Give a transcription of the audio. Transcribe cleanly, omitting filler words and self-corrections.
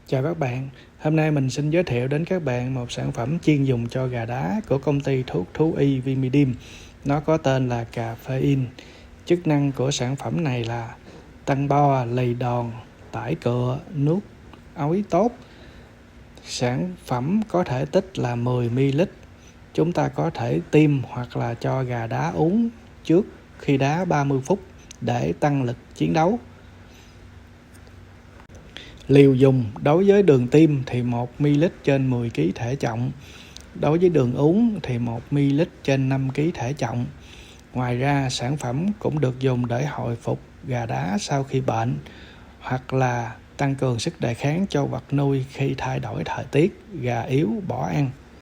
Chào các bạn, hôm nay mình xin giới thiệu đến các bạn một sản phẩm chuyên dùng cho gà đá của công ty thuốc thú y Vimidim. Nó có tên là Caffeine. Chức năng của sản phẩm này là tăng bo, lầy đòn, tải cựa, nuốt ối tốt. Sản phẩm có thể tích là 10ml. Chúng ta có thể tiêm hoặc là cho gà đá uống trước khi đá 30 phút để tăng lực chiến đấu. Liều dùng đối với đường tiêm thì 1ml trên 10 kg thể trọng, đối với đường uống thì 1ml trên 5 kg thể trọng. Ngoài ra, sản phẩm cũng được dùng để hồi phục gà đá sau khi bệnh hoặc là tăng cường sức đề kháng cho vật nuôi khi thay đổi thời tiết, gà yếu bỏ ăn.